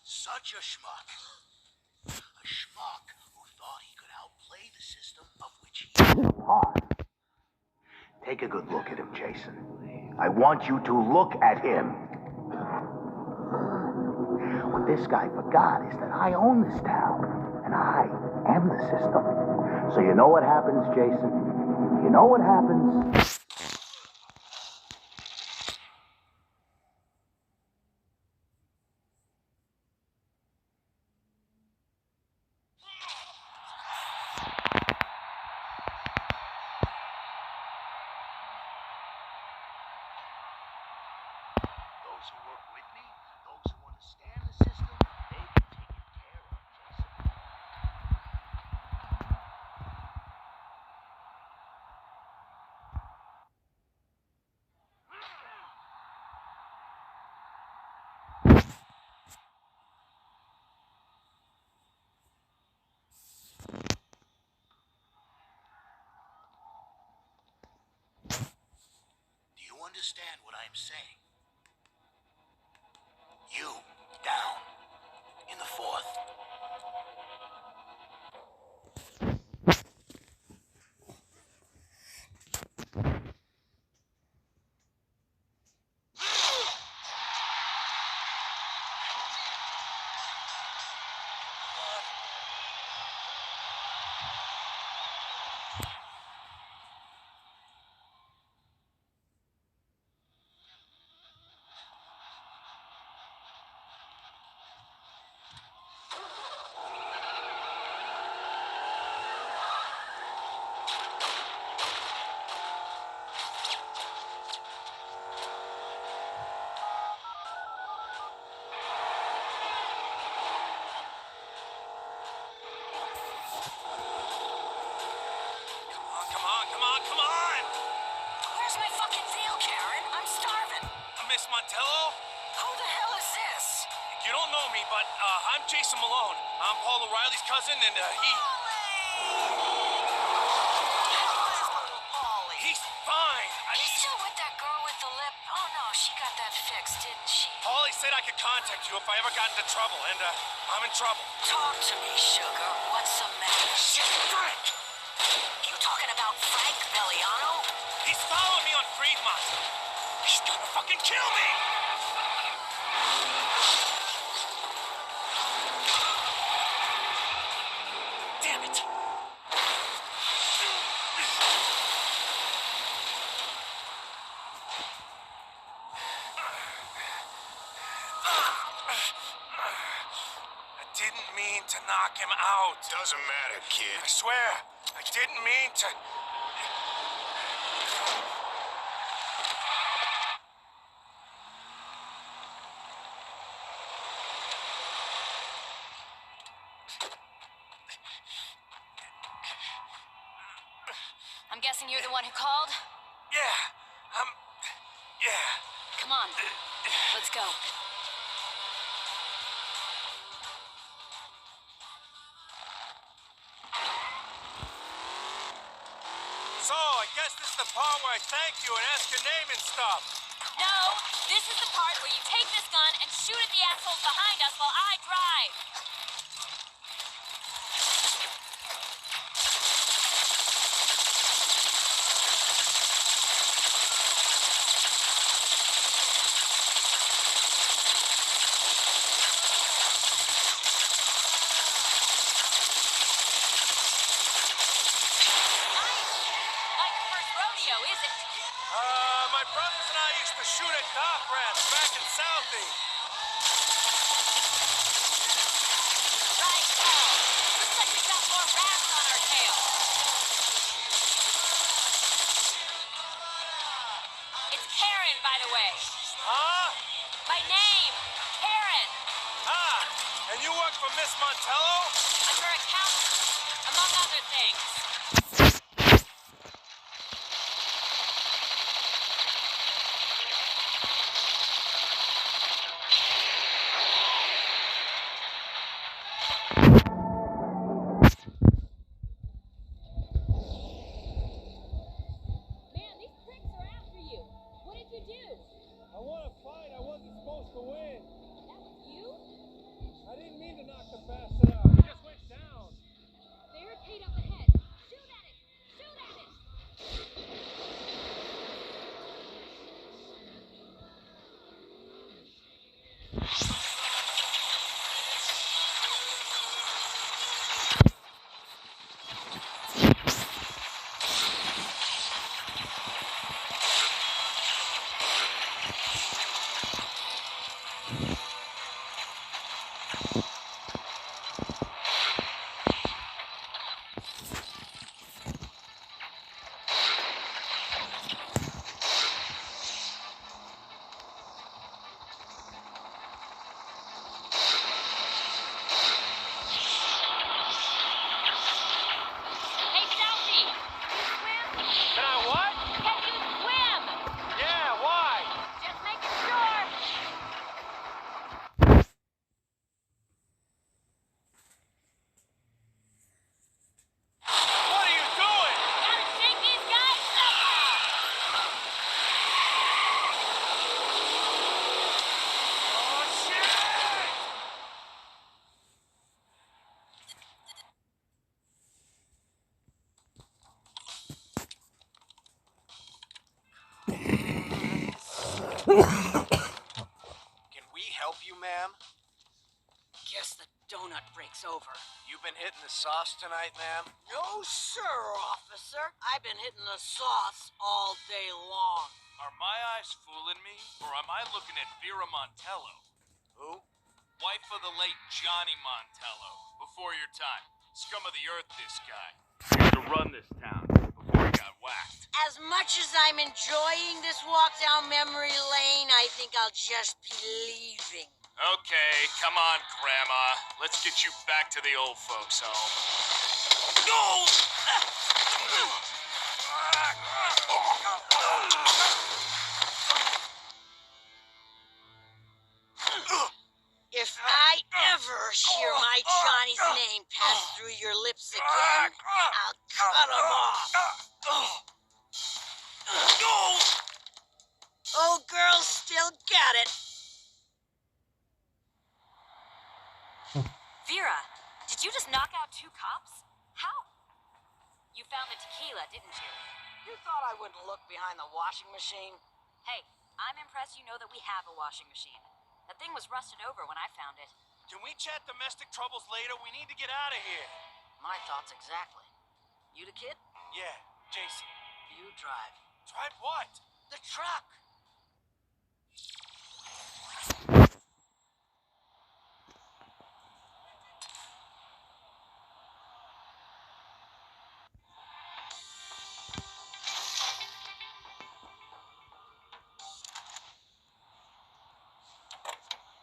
Such a schmuck. A schmuck who thought he could outplay the system of which he was a part. Take a good look at him, Jason. I want you to look at him. What this guy forgot is that I own this town, and I am the system. So you know what happens, Jason? You know what happens? Those who work with me, those who understand the system, they get taken care of, Jason. Do you understand what I'm saying? You, down, in the fourth. Come on! Where's my fucking deal, Karen? I'm starving. Miss Montello? Who the hell is this? You don't know me, but I'm Jason Malone. I'm Paul O'Reilly's cousin, and he... Ollie! He's fine. He's still with that girl with the lip? Oh no, she got that fixed, didn't she? Paulie said I could contact you if I ever got into trouble, and I'm in trouble. Talk to me, sugar. What's the matter? Shit, Frank! You talking about Frank Belliano? He's following me on Fremont. He's gonna fucking kill me! Damn it! I didn't mean to knock him out. Doesn't matter, kid. I swear, I didn't mean to... I'm guessing you're the one who called? Yeah, yeah. Come on. Let's go. So, I guess this is the part where I thank you and ask your name and stuff. No, this is the part where you take this gun and shoot at the assholes behind us while I drive. Not your first rodeo, is it? My brothers and I used to shoot at dock rats back in Southie. Right, Paul. Looks like we've got more rats on our tail. It's Karen, by the way. Huh? My name, Karen. Ah, and you work for Miss Montello? I'm her accountant, among other things. Man, these pricks are after you. What did you do? I want to fight. I wasn't supposed to win. That was you? Barricade up ahead. Shoot at it! Shoot at it! Hey, Southie! You swim? Can I what? Can you swim? Yeah, why? Just making sure. What are you doing? Gotta shake these guys somehow. Oh, shit! Can we help you, ma'am? Guess the donut breaks over. You've been hitting the sauce tonight, ma'am? No, sir, officer. I've been hitting the sauce all day long. Are my eyes fooling me, or am I looking at Vera Montello? Who? Wife of the late Johnny Montello. Before your time. Scum of the earth, this guy. Used to run this town before he got whacked. As much as I'm enjoying this walk down memory lane, I think I'll just be leaving. Okay, come on, Grandma. Let's get you back to the old folks' home. If I ever hear my Johnny's name pass through your lips again, I'll cut him off. Old girl still got it. Vera, did you just knock out 2 cops? How? You found the tequila, didn't you? You thought I wouldn't look behind the washing machine? Hey, I'm impressed you know that we have a washing machine. That thing was rusted over when I found it. Can we chat domestic troubles later? We need to get out of here. My thoughts exactly. You the kid? Yeah, Jason. You drive. Tried what? The truck.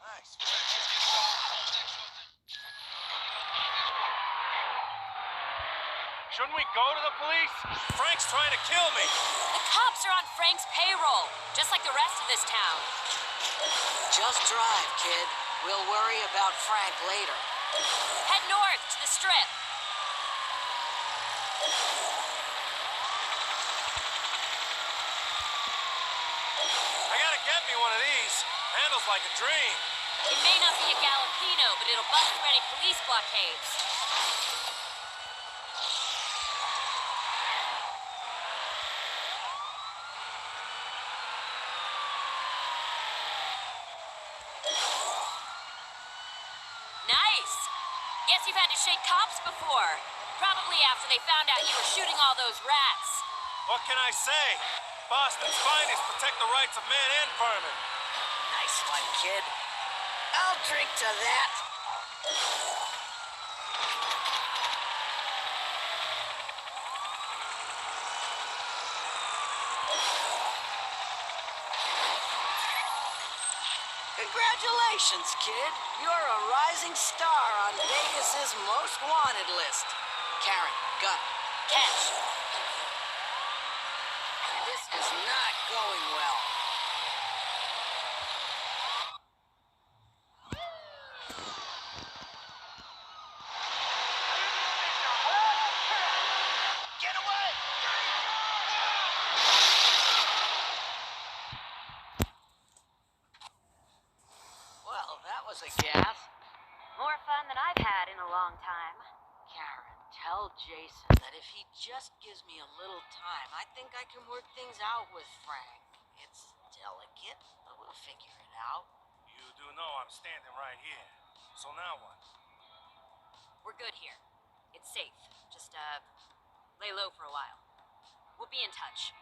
Nice. Shouldn't we go to the police? Frank's trying to kill me. The cops are on Frank's payroll, just like the rest of this town. Just drive, kid. We'll worry about Frank later. Head north to the strip. I gotta get me one of these. Handles like a dream. It may not be a Galapino, but it'll bust through any police blockades. Nice! Guess you've had to shake cops before. Probably after they found out you were shooting all those rats. What can I say? Boston's finest protect the rights of man and vermin. Nice one, kid. I'll drink to that. Congratulations, kid. You're a rising star on Vegas's most wanted list. Karen, gun, catch. This is not going well. Get away! Well, that was a gas. More fun than I've had in a long time. Karen, tell Jason that if he just gives me a little time, I think I can work things out with Frank. It's delicate, but we'll figure it out. You do know I'm standing right here. So now what? We're good here. It's safe. Just, lay low for a while. We'll be in touch.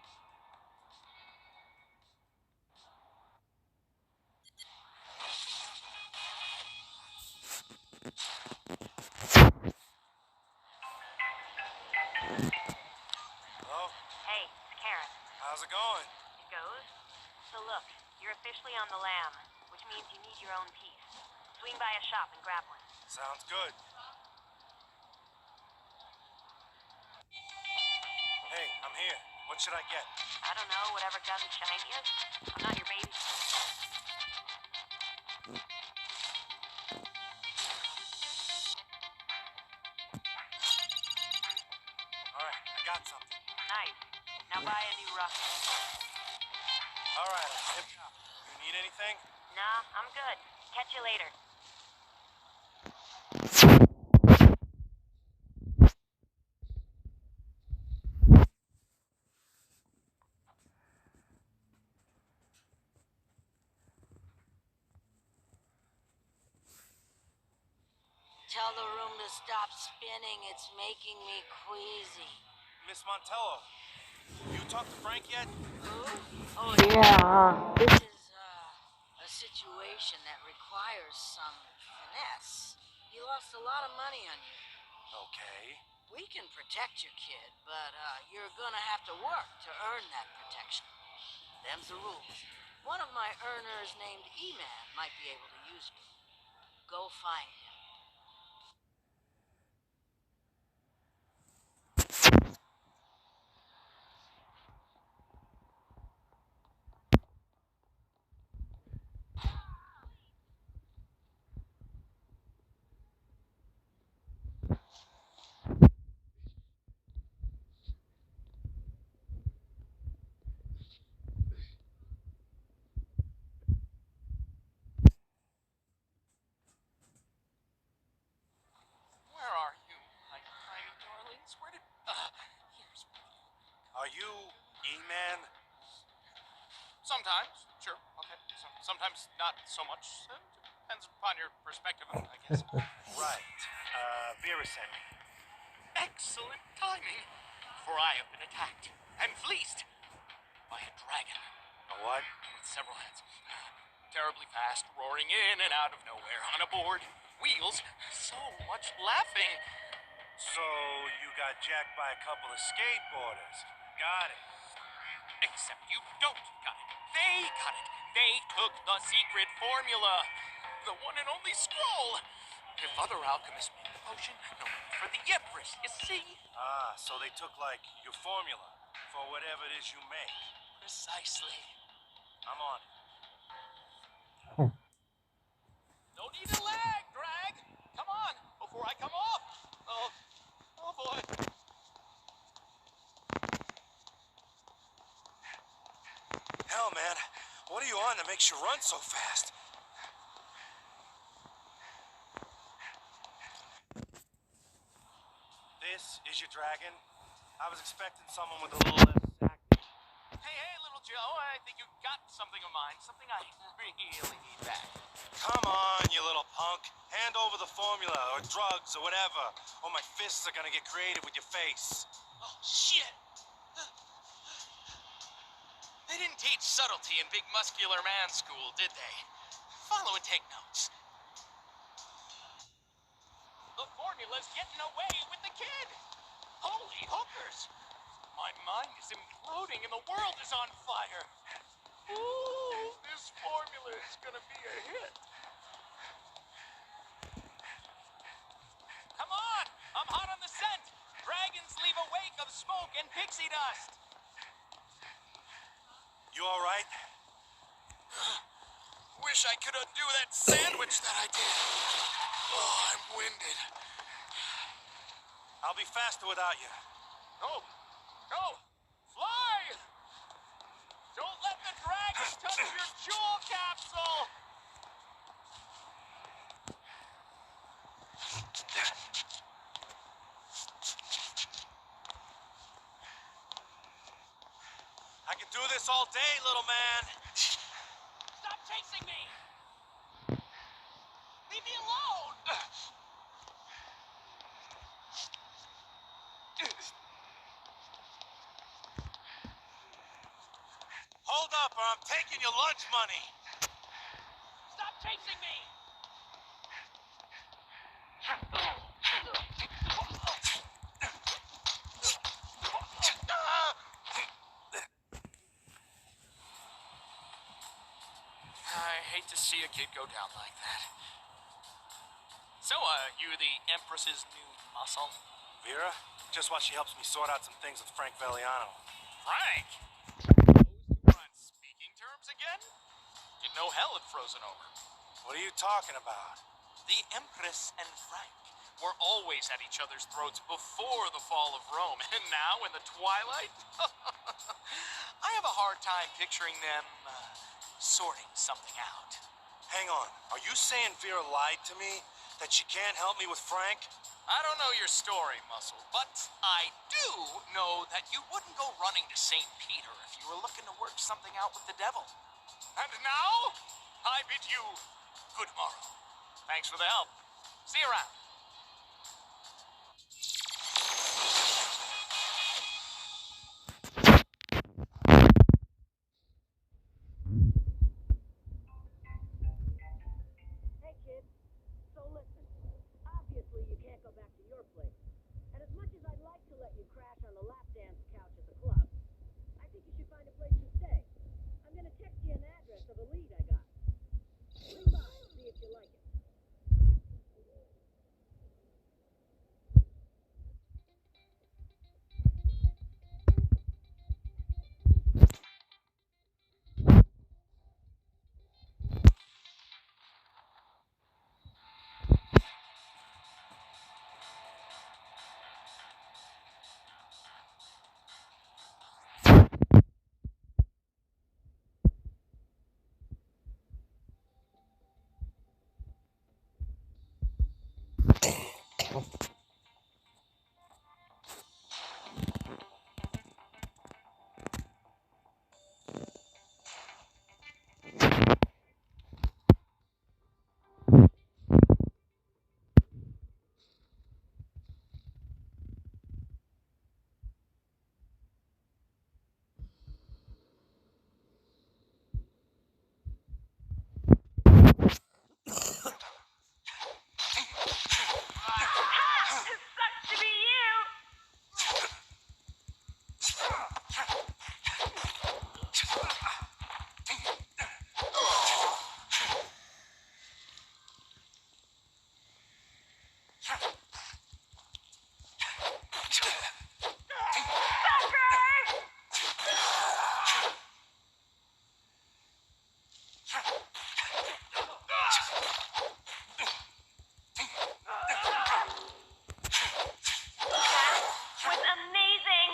Hello? Hey, it's Karen. How's it going? It goes. So look, you're officially on the lam, which means you need your own piece. Swing by a shop and grab one. Sounds good. Hey, I'm here. What should I get? I don't know, whatever gun's shiniest. I'm not your baby. Alright, I got something. Nice. Now buy a new rocket. Alright, I'll tip you up. You need anything? Nah, I'm good. Catch you later. Tell the room to stop spinning. It's making me queasy. Miss Montello, you talked to Frank yet? Who? Oh, yeah. This is, a situation that requires some finesse. He lost a lot of money on you. Okay. We can protect your kid, but, you're gonna have to work to earn that protection. Them's the rules. One of my earners named E-Man might be able to use you. Go find him. Where are you, my tiny darlings? Where did... here's one. Are you E-Man? Sometimes, sure, okay. Sometimes not so much. Depends upon your perspective, I guess. Right. Vera sent me. Excellent timing, for I have been attacked and fleeced by a dragon A what? with several heads. Terribly fast, roaring in and out of nowhere, on a board, wheels, so much laughing. So, you got jacked by a couple of skateboarders. Got it. Except you don't got it. They got it. They took the secret formula. The one and only scroll. If other alchemists made the potion, no need for the Empress, you see? Ah, so they took, like, your formula for whatever it is you make. Precisely. I'm on it. No need to lag, Drag. Come on, before I come off. Oh boy. Hell, man. What are you on that makes you run so fast? This is your dragon? I was expecting someone with a little less sack. Hey, little Joe, I think you got something of mine. Something I really need back. Come on, you little punk. Hand over the formula, or drugs, or whatever. Or my fists are gonna get creative with your face. Oh, shit. They didn't teach subtlety in Big Muscular Man School, did they? Follow and take notes. The formula's getting away with the kid. Holy hookers. My mind is imploding and the world is on fire. Ooh, this formula is gonna be a hit. Come on, I'm hot on the scent. Dragons leave a wake of smoke and pixie dust. You alright? Wish I could undo that sandwich that I did. Oh, I'm winded. I'll be faster without you. Go! Fly! Don't let the dragon touch your jewel capsule! this all day, little man. Stop chasing me! Leave me alone! Hold up, or I'm taking your lunch money. Stop chasing me! I hate to see a kid go down like that. So, you the Empress's new muscle? Vera, just while she helps me sort out some things with Frank Valiano. Frank? Those two are on speaking terms again? Didn't know hell had frozen over. What are you talking about? The Empress and Frank were always at each other's throats before the fall of Rome, and now in the twilight? I have a hard time picturing them sorting something out. Hang on, are you saying Vera lied to me? That she can't help me with Frank? I don't know your story, Muscle, but I do know that you wouldn't go running to St. Peter if you were looking to work something out with the devil. And now, I bid you good morrow. Thanks for the help. See you around. Hey, kid. So listen. Obviously, you can't go back to your place. And as much as I'd like to let you crash on the lap dance couch at the club, I think you should find a place to stay. I'm gonna text you an address of a lead I got. Swing by, see if you like it. Sucks to be you. That was amazing.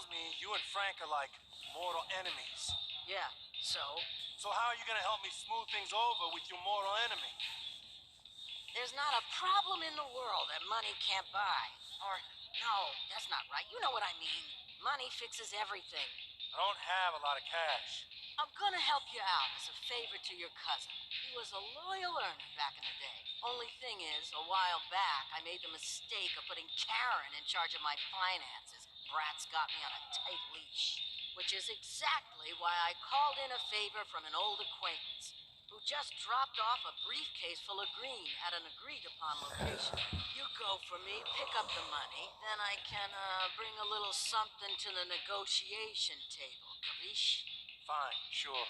tells me you and Frank are like mortal enemies. Yeah, so? So how are you gonna help me smooth things over with your mortal enemy? There's not a problem in the world that money can't buy. Or, no, that's not right. You know what I mean. Money fixes everything. I don't have a lot of cash. I'm gonna help you out as a favor to your cousin. He was a loyal earner back in the day. Only thing is, a while back, I made the mistake of putting Karen in charge of my finances. Brat's got me on a tight leash. Which is exactly why I called in a favor from an old acquaintance who just dropped off a briefcase full of green at an agreed-upon location. You go for me, pick up the money, then I can, bring a little something to the negotiation table, capiche? Fine, sure.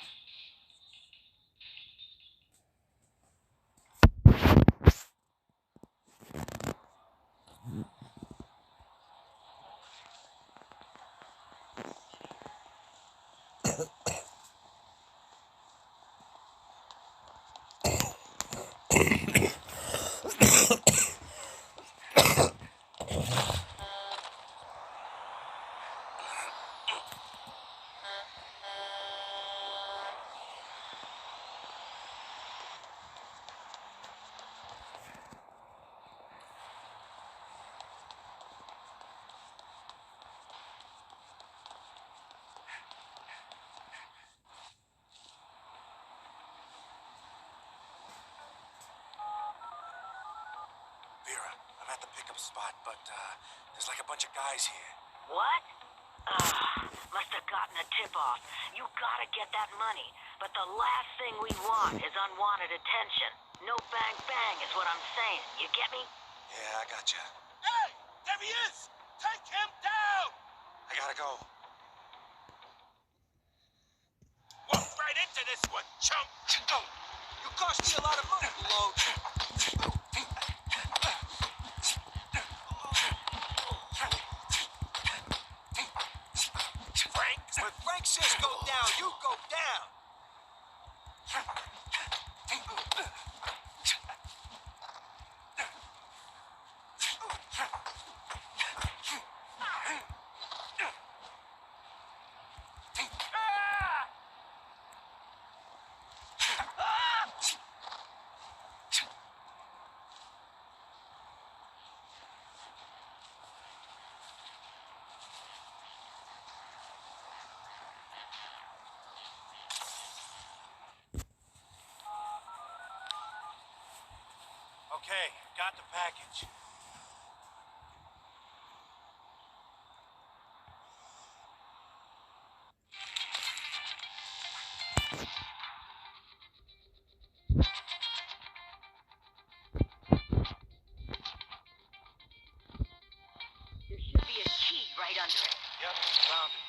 Vera, I'm at the pickup spot, but there's like a bunch of guys here. What? Must have gotten a tip-off. You gotta get that money. But the last thing we want is unwanted attention. No bang bang is what I'm saying. You get me? Yeah, I gotcha. Hey! There he is! Take him down! I gotta go. Walk right into this one, chump! You cost me a lot of money, Malone. Frank! When Frank says go down, you go down. Okay, got the package. There should be a key right under it. Yep, found it.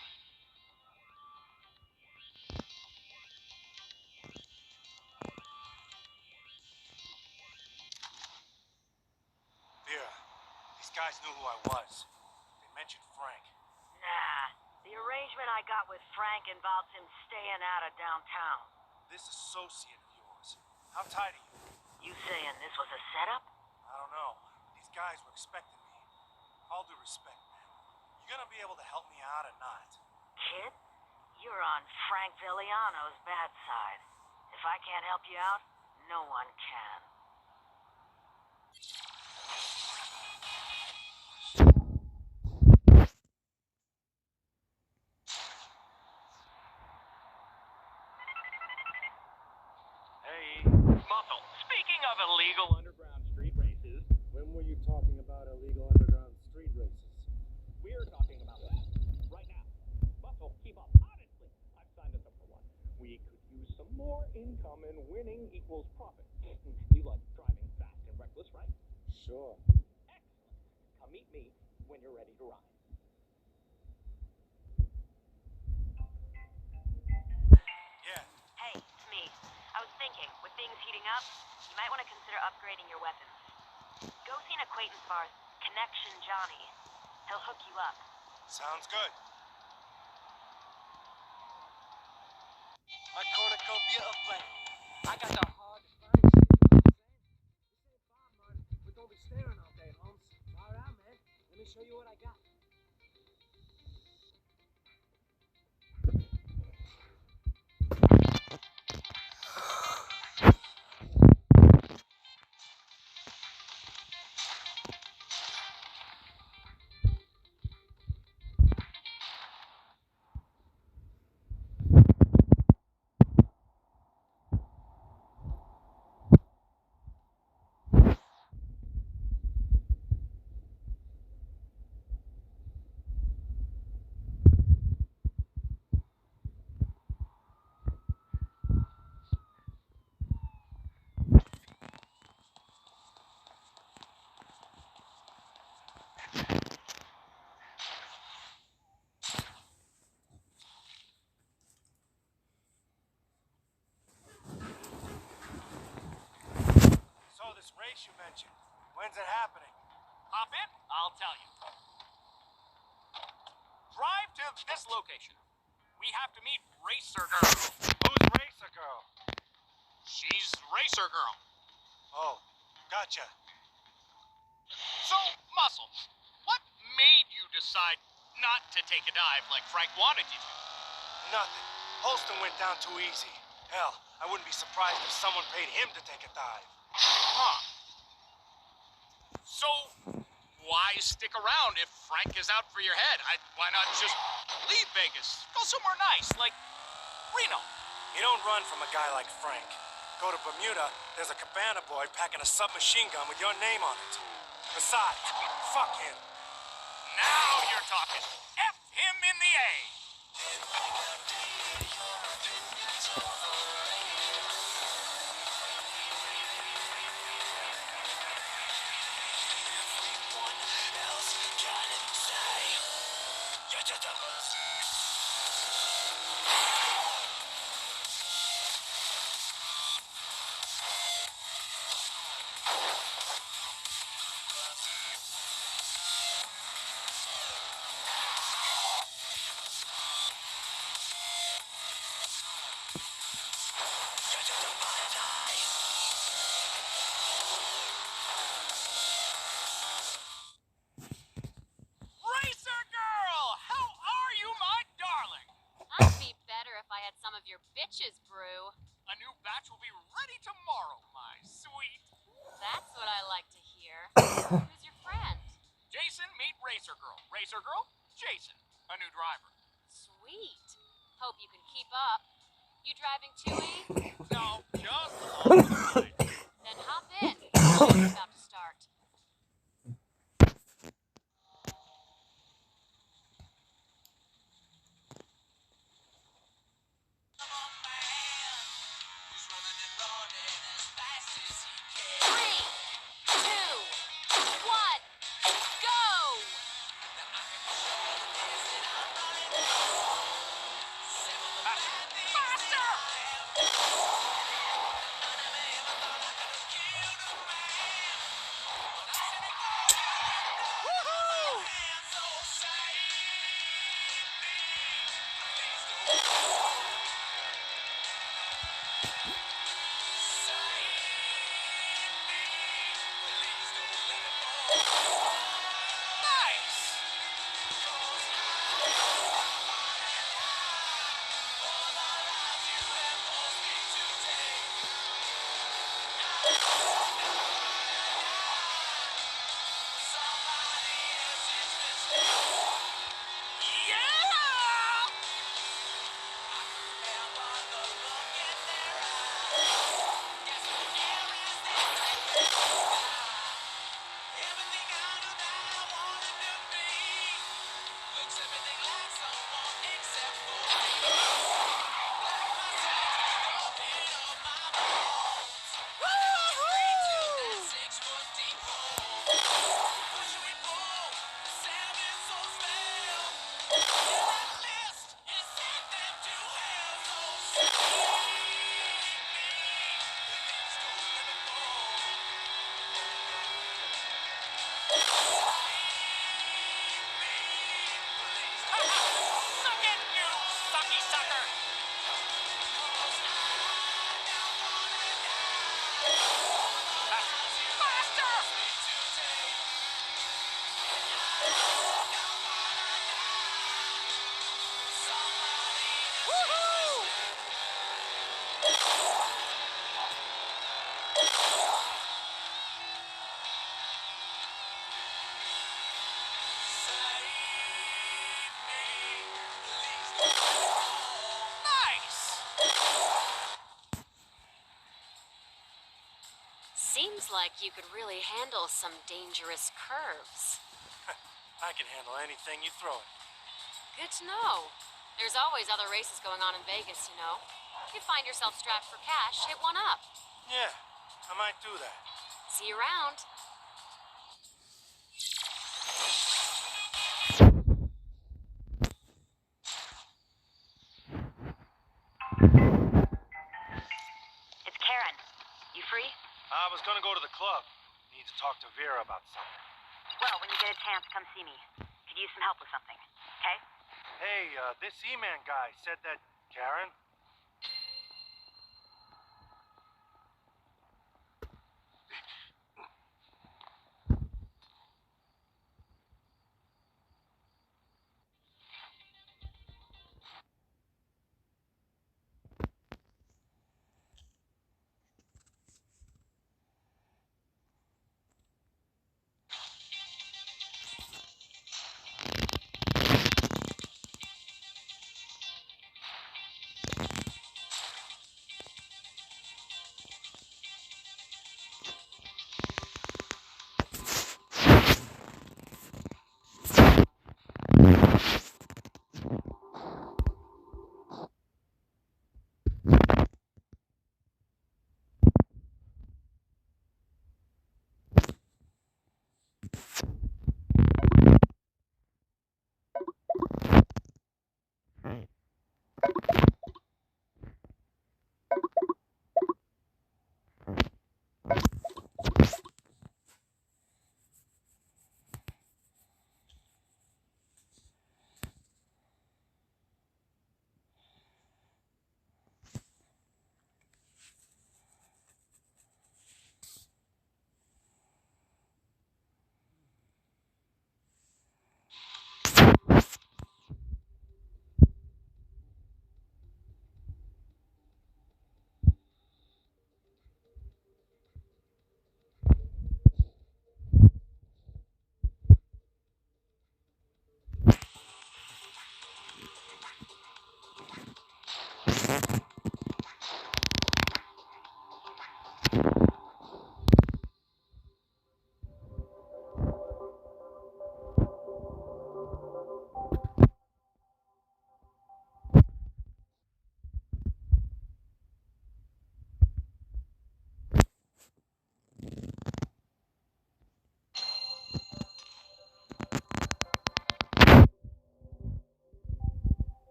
Vera, these guys knew who I was. They mentioned Frank. Nah. The arrangement I got with Frank involves him staying out of downtown. This associate of yours, how tight are you? You saying this was a setup? I don't know. These guys were expecting me. All due respect, man. You gonna be able to help me out or not? Kid, you're on Frank Villiano's bad side. If I can't help you out, no one can. Hey. Muscle, speaking of illegal underground street races, When were you talking about illegal underground street races? we're talking about that right now. Muscle, keep up. Honestly, I've signed us up for one. We could use some more income, and winning equals profit. You like driving fast and reckless, right? Sure. Excellent. Come meet me when you're ready to ride. Yeah. Hey, it's me. I was thinking, with things heating up, you might want to consider upgrading your weapons. Go see an acquaintance of ours, Connection Johnny. He'll hook you up. Sounds good. My cornucopia of plenty. I got the hard to find shit, you know what I'm saying? This ain't farm mud, but don't be staring all day, Holmes. Far out, man. Let me show you what I got. race you mentioned. When's it happening? Hop in, I'll tell you. Drive to this location. We have to meet Racer Girl. Who's Racer Girl? She's Racer Girl. Oh, gotcha. So, Muscle, what made you decide not to take a dive like Frank wanted you to? Nothing. Holston went down too easy. Hell, I wouldn't be surprised if someone paid him to take a dive. Huh. So, why stick around if Frank is out for your head? Why not just leave Vegas? Go somewhere nice, like Reno. You don't run from a guy like Frank. Go to Bermuda, there's a Cabana boy packing a submachine gun with your name on it. Besides, fuck him. Now you're talking. F him in the A. Racer Girl! How are you, my darling? I'd be better if I had some of your bitches brew. A new batch will be ready tomorrow, my sweet. That's what I like to hear. Who's your friend? Jason, meet Racer Girl. Racer Girl, Jason, a new driver. Sweet. Hope you can keep up. You driving too, E? No, just along the line. Then hop in. It's about to start. Three, two, one, go! Faster! Woohoo! Nice! Yeah! Suck it, you sucky sucker! Faster! Woohoo! Nice! Seems like you could really handle some dangerous curves. I can handle anything you throw at me. Good to know. There's always other races going on in Vegas, you know. If you find yourself strapped for cash, hit one up. Yeah, I might do that. See you around. It's Karen. You free? I was gonna gonna go to the club. Need to talk to Vera about something. Well, when you get a chance, come see me. Could use some help with something, okay? Hey, this E-Man guy said that Karen.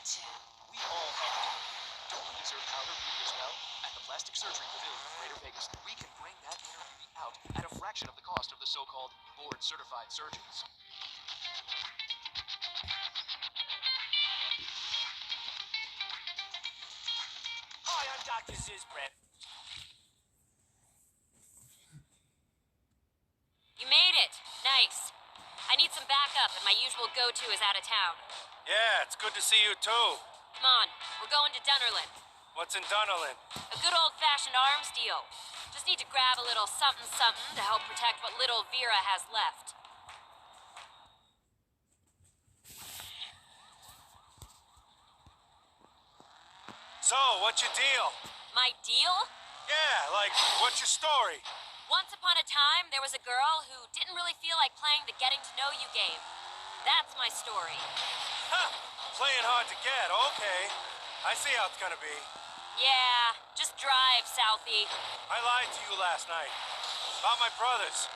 We all have to. Don't we deserve outer beauty as well? At the Plastic Surgery Pavilion of Greater Vegas, we can bring that inner beauty out at a fraction of the cost of the so-called board-certified surgeons. Hi, I'm Dr. Zizbret. You made it. Nice. I need some backup, and my usual go-to is out of town. Yeah, it's good to see you too. Come on, we're going to Dunnerlin. What's in Dunnerlin? A good old-fashioned arms deal. Just need to grab a little something-something to help protect what little Vera has left. So, what's your deal? My deal? Yeah, like, what's your story? Once upon a time, there was a girl who didn't really feel like playing the getting-to-know-you game. That's my story. Ha! Playing hard to get, okay. I see how it's gonna be. Yeah, just drive, Southie. I lied to you last night. About my brothers.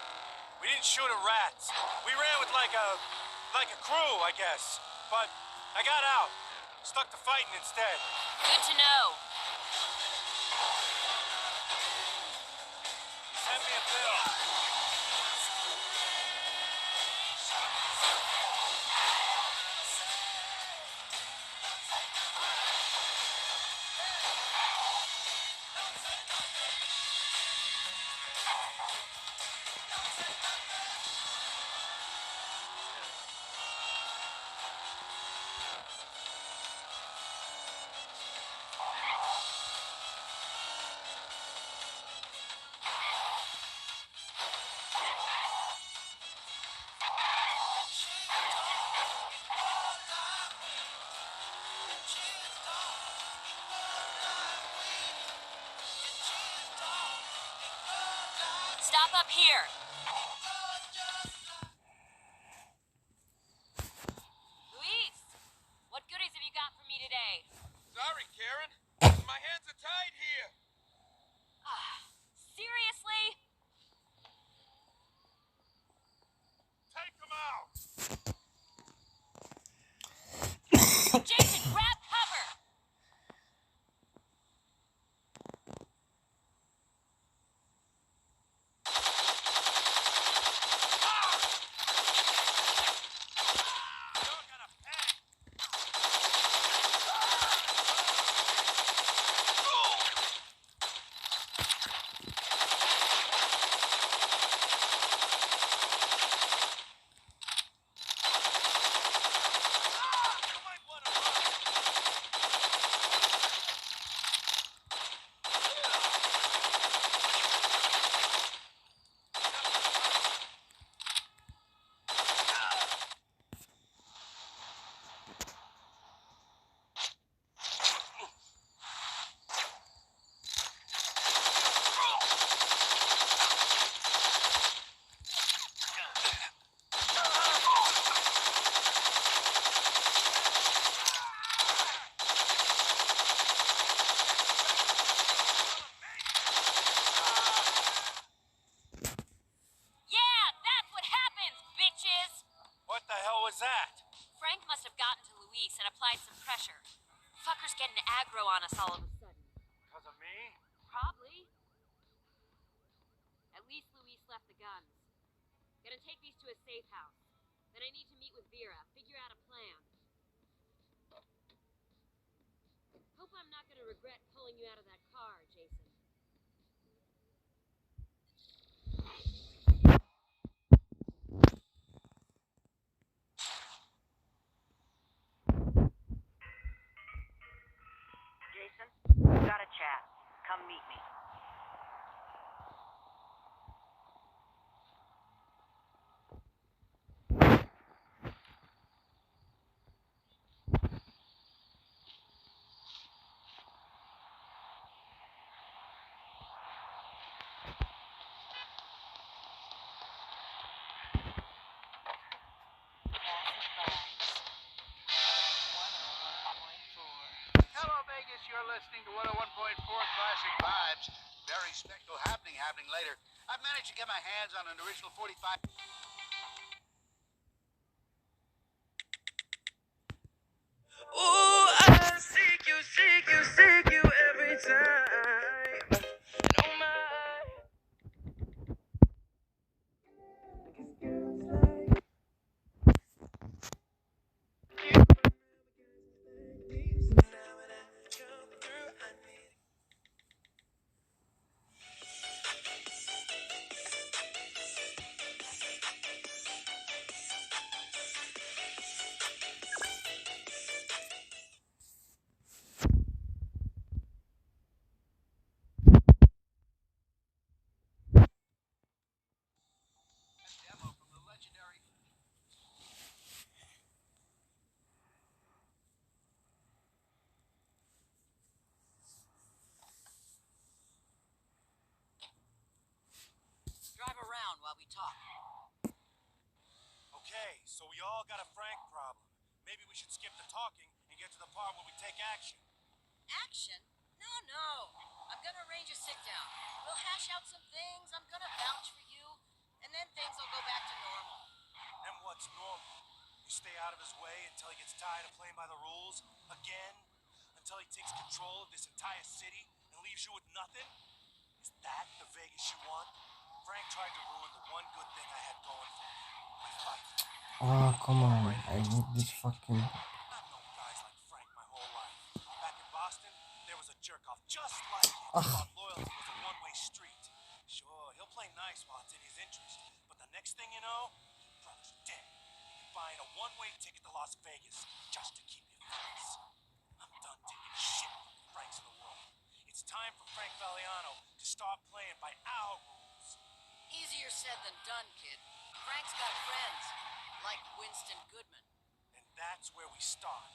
We didn't shoot at rats. We ran with like a crew, I guess. But I got out. Stuck to fighting instead. Good to know. Send me a bill. Stop up here. Luis, what goodies have you got for me today? Sorry, Karen. My hands are tied here. Seriously? Take them out. Jason, grab cover! You're gonna pay. You might want to run. Yeah, that's what happens, bitches! What the hell was that? Frank must have gotten to Luis and applied some pressure. Fucker's getting aggro on us all of a sudden. Because of me? Probably. At least Luis left the guns. Gonna take these to a safe house. Then I need to meet with Vera, figure out a plan. Hope I'm not gonna regret pulling you out of that car, Jason. Jason, gotta chat. Come meet me. Hello, Vegas. You're listening to 101.4 Classic Vibes. Very special happening later. I've managed to get my hands on an original 45. Ooh, I seek you every time. And oh my. Demo from the legendary. Drive around while we talk. Okay, so we all got a Frank problem. Maybe we should skip the talking and get to the part where we take action. Action? No. I'm gonna arrange a sit down. We'll hash out some things. I'm gonna vouch for you. And then things will go back to normal. And what's normal? You stay out of his way until he gets tired of playing by the rules? Again? Until he takes control of this entire city and leaves you with nothing? Is that the Vegas you want? Frank tried to ruin the one good thing I had going for me. My fight. Oh, come on. I need this fucking... I've known guys like Frank my whole life. Back in Boston, there was a jerk-off just like him. Thought loyalty was a one-way street. Sure, he'll play nice while it's in his interest, but the next thing you know, your brother's dead. And you're buying a one-way ticket to Las Vegas just to keep your face. I'm done taking shit from the Franks of the world. It's time for Frank Valiano to start playing by our rules. Easier said than done, kid. Frank's got friends, like Winston Goodman. And that's where we start.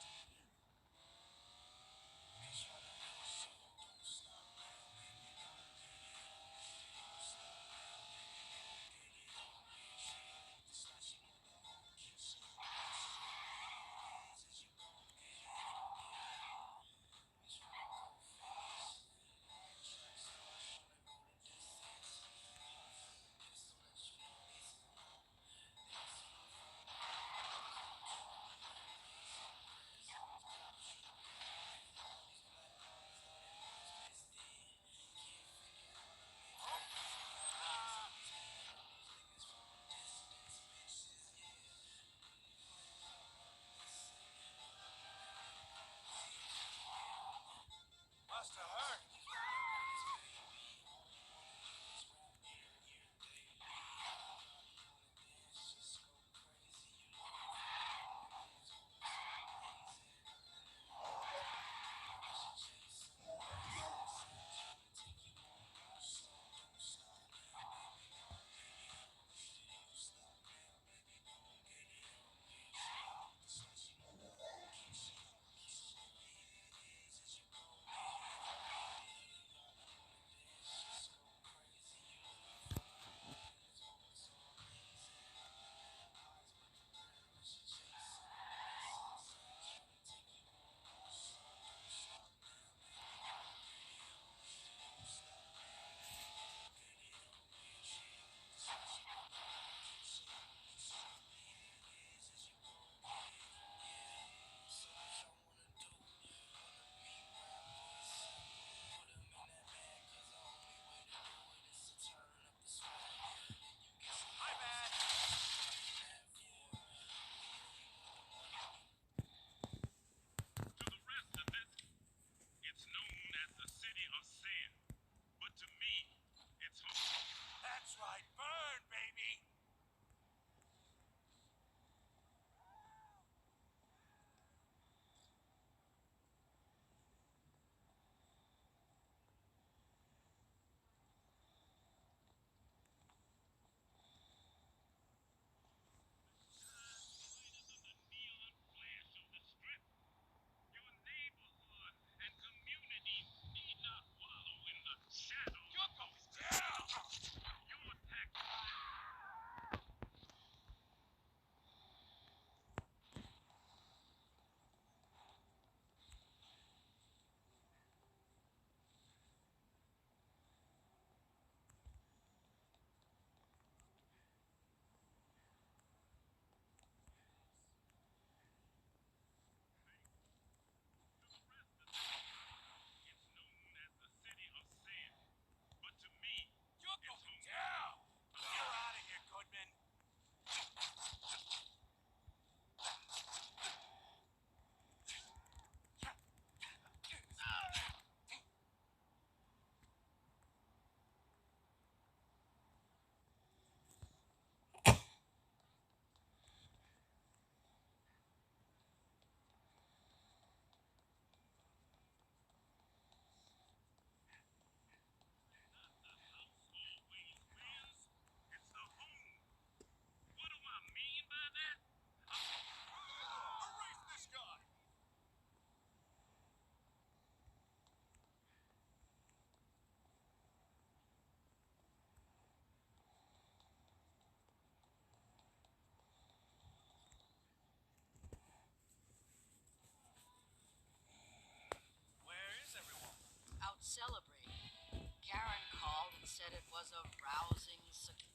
celebrating. Karen called and said it was a rousing success.